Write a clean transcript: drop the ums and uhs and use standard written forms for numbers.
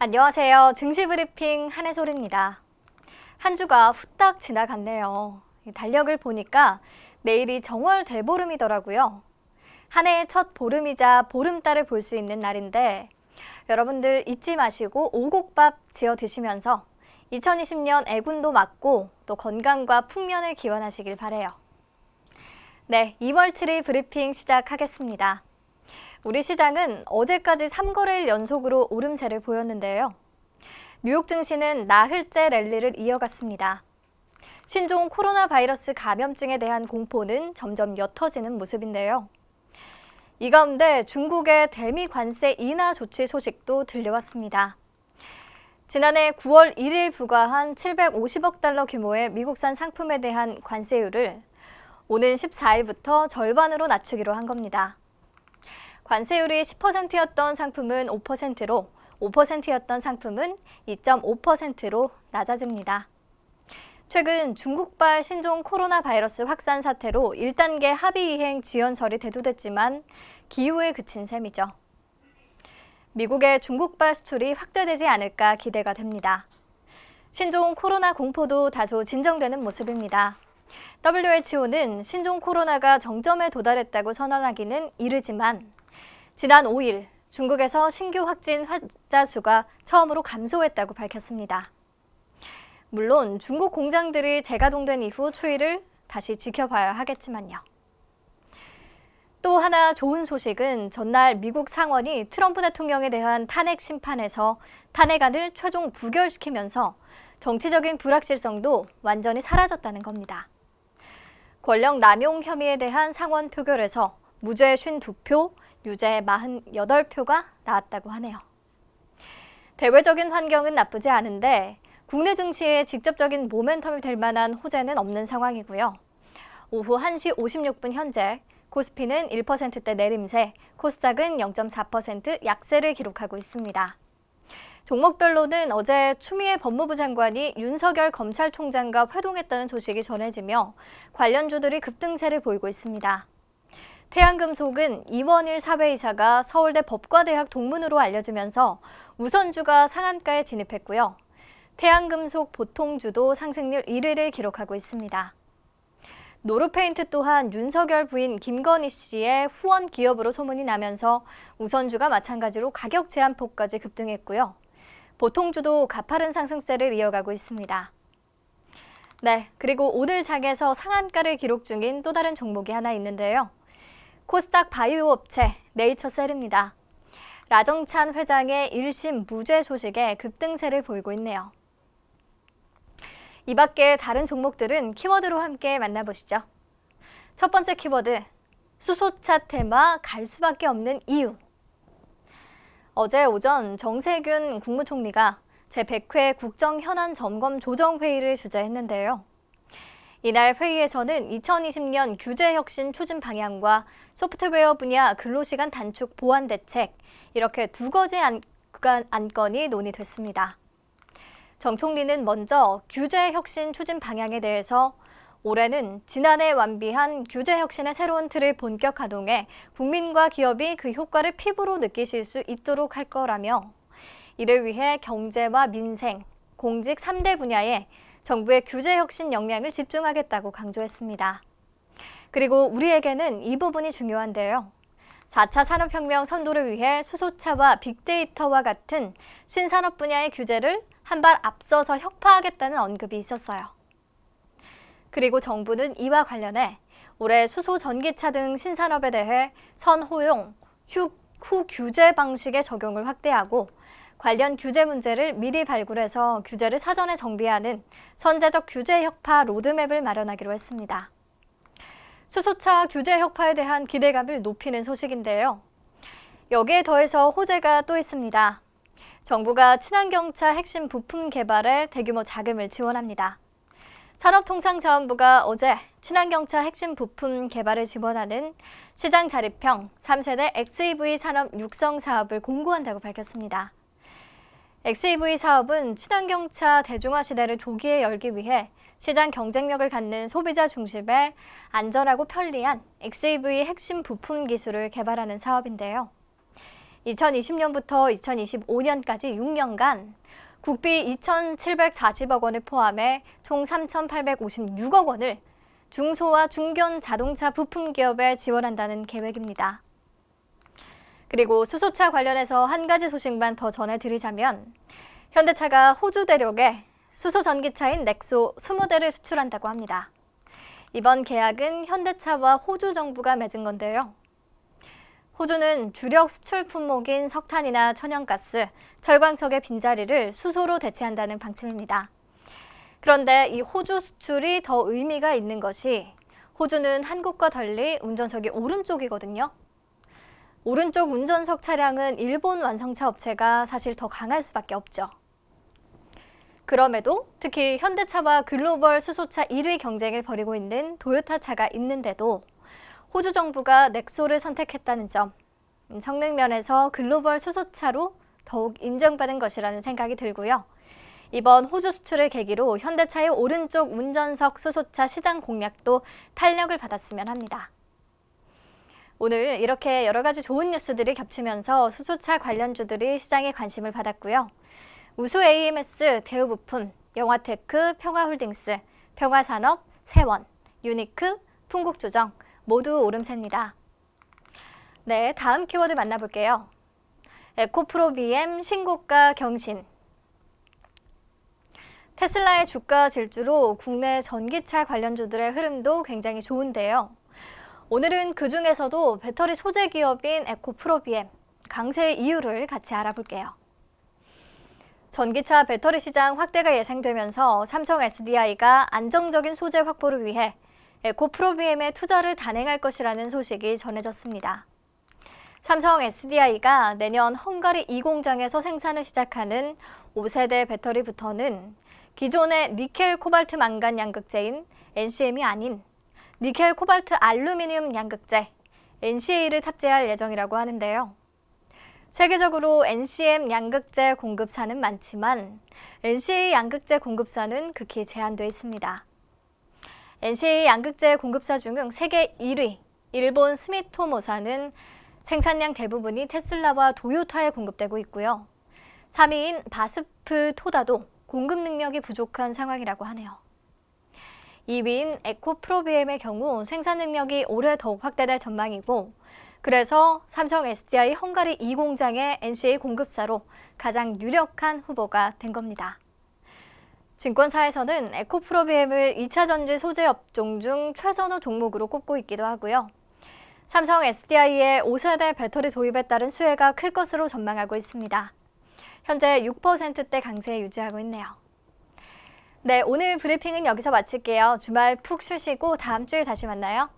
안녕하세요. 증시브리핑 한혜솔입니다. 한 주가 후딱 지나갔네요. 달력을 보니까 내일이 정월 대보름이더라고요. 한 해의 첫 보름이자 보름달을 볼 수 있는 날인데 여러분들 잊지 마시고 오곡밥 지어 드시면서 2020년 애군도 맞고 또 건강과 풍년을 기원하시길 바라요. 네, 2월 7일 브리핑 시작하겠습니다. 우리 시장은 어제까지 3거래일 연속으로 오름세를 보였는데요. 뉴욕 증시는 나흘째 랠리를 이어갔습니다. 신종 코로나 바이러스 감염증에 대한 공포는 점점 옅어지는 모습인데요. 이 가운데 중국의 대미 관세 인하 조치 소식도 들려왔습니다. 지난해 9월 1일 부과한 750억 달러 규모의 미국산 상품에 대한 관세율을 오는 14일부터 절반으로 낮추기로 한 겁니다. 관세율이 10%였던 상품은 5%로, 5%였던 상품은 2.5%로 낮아집니다. 최근 중국발 신종 코로나 바이러스 확산 사태로 1단계 합의 이행 지연설이 대두됐지만 기우에 그친 셈이죠. 미국의 중국발 수출이 확대되지 않을까 기대가 됩니다. 신종 코로나 공포도 다소 진정되는 모습입니다. WHO는 신종 코로나가 정점에 도달했다고 선언하기는 이르지만 지난 5일 중국에서 신규 확진 환자 수가 처음으로 감소했다고 밝혔습니다. 물론 중국 공장들이 재가동된 이후 추이를 다시 지켜봐야 하겠지만요. 또 하나 좋은 소식은 전날 미국 상원이 트럼프 대통령에 대한 탄핵 심판에서 탄핵안을 최종 부결시키면서 정치적인 불확실성도 완전히 사라졌다는 겁니다. 권력 남용 혐의에 대한 상원 표결에서 무죄 52표, 유죄 48표가 나왔다고 하네요. 대외적인 환경은 나쁘지 않은데 국내 증시에 직접적인 모멘텀이 될 만한 호재는 없는 상황이고요. 오후 1시 56분 현재 코스피는 1%대 내림세, 코스닥은 0.4% 약세를 기록하고 있습니다. 종목별로는 어제 추미애 법무부 장관이 윤석열 검찰총장과 회동했다는 소식이 전해지며 관련주들이 급등세를 보이고 있습니다. 태양금속은 이원일 사회이사가 서울대 법과대학 동문으로 알려지면서 우선주가 상한가에 진입했고요. 태양금속 보통주도 상승률 1위를 기록하고 있습니다. 노르페인트 또한 윤석열 부인 김건희 씨의 후원 기업으로 소문이 나면서 우선주가 마찬가지로 가격 제한폭까지 급등했고요. 보통주도 가파른 상승세를 이어가고 있습니다. 네, 그리고 오늘 장에서 상한가를 기록 중인 또 다른 종목이 하나 있는데요. 코스닥 바이오 업체 네이처셀입니다. 라정찬 회장의 1심 무죄 소식에 급등세를 보이고 있네요. 이 밖에 다른 종목들은 키워드로 함께 만나보시죠. 첫 번째 키워드, 수소차 테마 갈 수밖에 없는 이유. 어제 오전 정세균 국무총리가 제100회 국정현안 점검 조정회의를 주재했는데요. 이날 회의에서는 2020년 규제혁신 추진 방향과 소프트웨어 분야 근로시간 단축 보완 대책, 이렇게 두 가지 안건이 논의됐습니다. 정 총리는 먼저 규제혁신 추진 방향에 대해서 올해는 지난해 완비한 규제혁신의 새로운 틀을 본격 가동해 국민과 기업이 그 효과를 피부로 느끼실 수 있도록 할 거라며 이를 위해 경제와 민생, 공직 3대 분야에 정부의 규제혁신 역량을 집중하겠다고 강조했습니다. 그리고 우리에게는 이 부분이 중요한데요. 4차 산업혁명 선도를 위해 수소차와 빅데이터와 같은 신산업 분야의 규제를 한 발 앞서서 혁파하겠다는 언급이 있었어요. 그리고 정부는 이와 관련해 올해 수소, 전기차 등 신산업에 대해 선호용, 후 규제 방식의 적용을 확대하고 관련 규제 문제를 미리 발굴해서 규제를 사전에 정비하는 선제적 규제 혁파 로드맵을 마련하기로 했습니다. 수소차 규제 혁파에 대한 기대감을 높이는 소식인데요. 여기에 더해서 호재가 또 있습니다. 정부가 친환경차 핵심 부품 개발에 대규모 자금을 지원합니다. 산업통상자원부가 어제 친환경차 핵심 부품 개발을 지원하는 시장 자립형 3세대 XEV 산업 육성 사업을 공고한다고 밝혔습니다. XEV 사업은 친환경차 대중화 시대를 조기에 열기 위해 시장 경쟁력을 갖는 소비자 중심의 안전하고 편리한 XEV 핵심 부품 기술을 개발하는 사업인데요. 2020년부터 2025년까지 6년간 국비 2,740억 원을 포함해 총 3,856억 원을 중소와 중견 자동차 부품 기업에 지원한다는 계획입니다. 그리고 수소차 관련해서 한 가지 소식만 더 전해드리자면 현대차가 호주 대륙에 수소 전기차인 넥소 20대를 수출한다고 합니다. 이번 계약은 현대차와 호주 정부가 맺은 건데요. 호주는 주력 수출 품목인 석탄이나 천연가스, 철광석의 빈자리를 수소로 대체한다는 방침입니다. 그런데 이 호주 수출이 더 의미가 있는 것이 호주는 한국과 달리 운전석이 오른쪽이거든요. 오른쪽 운전석 차량은 일본 완성차 업체가 사실 더 강할 수밖에 없죠. 그럼에도 특히 현대차와 글로벌 수소차 1위 경쟁을 벌이고 있는 도요타차가 있는데도 호주 정부가 넥소를 선택했다는 점, 성능 면에서 글로벌 수소차로 더욱 인정받은 것이라는 생각이 들고요. 이번 호주 수출을 계기로 현대차의 오른쪽 운전석 수소차 시장 공략도 탄력을 받았으면 합니다. 오늘 이렇게 여러 가지 좋은 뉴스들이 겹치면서 수소차 관련주들이 시장에 관심을 받았고요. 우수 AMS, 대우부품, 영화테크, 평화홀딩스, 평화산업, 세원, 유니크, 풍국조정 모두 오름세입니다. 네, 다음 키워드 만나볼게요. 에코프로 BM 신고가 경신. 테슬라의 주가 질주로 국내 전기차 관련주들의 흐름도 굉장히 좋은데요. 오늘은 그 중에서도 배터리 소재 기업인 에코프로 BM 강세의 이유를 같이 알아볼게요. 전기차 배터리 시장 확대가 예상되면서 삼성 SDI가 안정적인 소재 확보를 위해 에코프로 BM에 투자를 단행할 것이라는 소식이 전해졌습니다. 삼성 SDI가 내년 헝가리 2공장에서 생산을 시작하는 5세대 배터리부터는 기존의 니켈 코발트 망간 양극재인 NCM이 아닌 니켈 코발트 알루미늄 양극재 NCA를 탑재할 예정이라고 하는데요. 세계적으로 NCM 양극재 공급사는 많지만 NCA 양극재 공급사는 극히 제한되어 있습니다. NCA 양극재 공급사 중 세계 1위 일본 스미토모사는 생산량 대부분이 테슬라와 도요타에 공급되고 있고요. 3위인 바스프 토다도 공급 능력이 부족한 상황이라고 하네요. 2위인 에코프로비엠의 경우 생산 능력이 올해 더욱 확대될 전망이고, 그래서 삼성 SDI 헝가리 2공장의 NCA 공급사로 가장 유력한 후보가 된 겁니다. 증권사에서는 에코프로비엠을 2차 전지 소재 업종 중 최선호 종목으로 꼽고 있기도 하고요. 삼성 SDI의 5세대 배터리 도입에 따른 수혜가 클 것으로 전망하고 있습니다. 현재 6%대 강세 유지하고 있네요. 네, 오늘 브리핑은 여기서 마칠게요. 주말 푹 쉬시고 다음 주에 다시 만나요.